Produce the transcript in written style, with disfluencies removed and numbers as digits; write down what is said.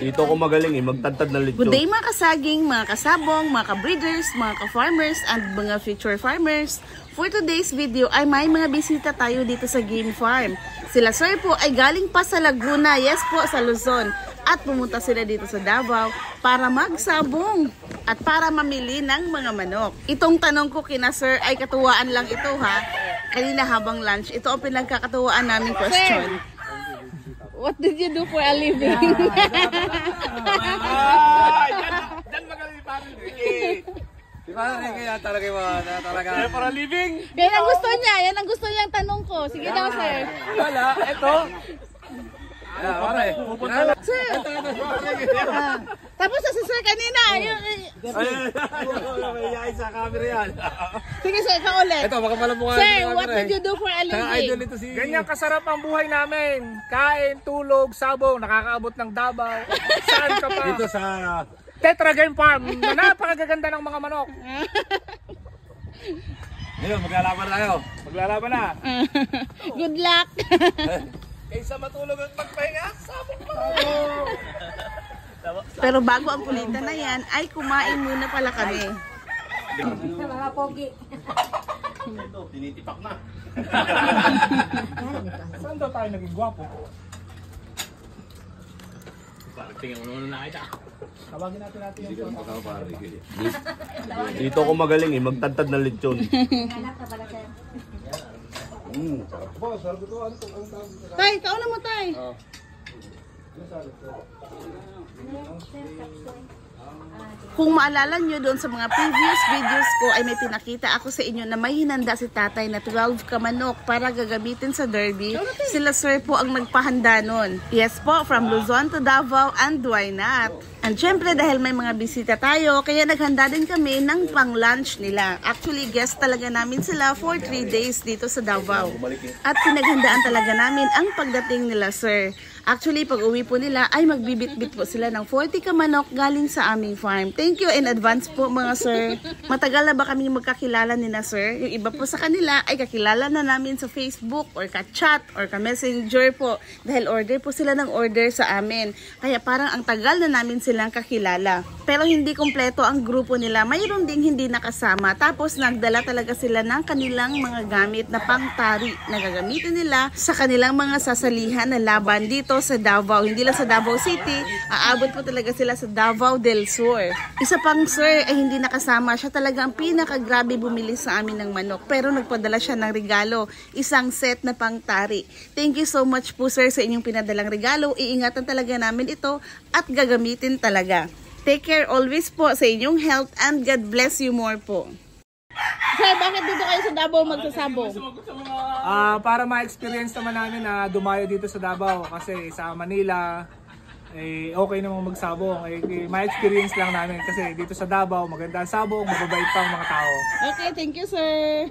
Dito ko magaling magtantad na lechon. Good day mga kasaging, mga kasabong, mga ka-breeders, mga ka-farmers, and mga future farmers. For today's video ay may mga bisita tayo dito sa Game Farm. Sila sir po ay galing pa sa Laguna, yes po sa Luzon. At pumunta sila dito sa Davao para magsabong at para mamili ng mga manok. Itong tanong ko kina sir ay katuwaan lang ito ha. Kanina habang lunch, ito ang pinagkakatuwaan naming question. Sir, what did you do for a living? Yan magaling parang Ricky. Di ba Ricky yan talaga talaga. Para living. Yan ang gusto niya, yan ang gusto niyang tanong ko. Sige daw sir. Wala, ito. Sir. Tapos sa si sir kanina. May sa camera yan. Sige sir, ikaw ulit. Ito, baka malamukha. Sir, what did you do for a living? Ganyan kasarap ang buhay namin. Kain, tulog, sabong, nakakaabot ng Davao. Saan ka pa? Dito sa Tetra Game Farm, na napakagaganda ng mga manok. Ngayon, maglalaban tayo. Maglalaban na. Good luck. Kaysa matulog at magpahinga, sabong pa. Pero bago ang kulitan na yan, ay kumain muna pala kami. Mga pogi. Tinitipak na. Saan daw tayo naging gwapo? Tingnan mo naman na kita. Tawagin natin yung Dito ko magaling magtantad na lechon. Anak ka pala sir. Tay, kauna mo tay. Kung maalala nyo doon sa mga previous videos ko ay may pinakita ako sa inyo na may hinanda si tatay na 12 kamanok para gagamitin sa derby. Sila sir po ang nagpahanda nun. Yes po, from Luzon to Davao and why not? And syempre dahil may mga bisita tayo, kaya naghanda din kami ng pang-lunch nila. Actually, guest talaga namin sila for 3 days dito sa Davao. At pinaghandaan talaga namin ang pagdating nila sir. Actually, pag uwi po nila ay magbibit-bit po sila ng 40 kamanok galing sa aming farm. Thank you in advance po mga sir. Matagal na ba kami magkakilala ni na sir? Yung iba po sa kanila ay kakilala na namin sa Facebook or ka-chat or ka-messenger po. Dahil order po sila ng order sa amin. Kaya parang ang tagal na namin silang kakilala. Pero hindi kompleto ang grupo nila. Mayroon ding hindi nakasama. Tapos nagdala talaga sila ng kanilang mga gamit na pangtari na gagamitin nila sa kanilang mga sasalihan na laban dito sa Davao. Hindi lang sa Davao City, aabot po talaga sila sa Davao del Sur. Isa pang sir ay hindi nakasama. Siya talaga ang pinakagrabe bumili sa amin ng manok. Pero nagpadala siya ng regalo. Isang set na pangtari. Thank you so much po sir sa inyong pinadalang regalo. Iingatan talaga namin ito at gagamitin talaga. Take care always po sa inyong health and God bless you more po. Sir, bakit dito kayo sa Davao magsasabong? Para ma-experience naman namin na dumayo dito sa Davao kasi sa Manila okay namang magsabong. Ma-experience lang namin kasi dito sa Davao maganda ang sabong, mababait pa ang mga tao. Okay, thank you sir.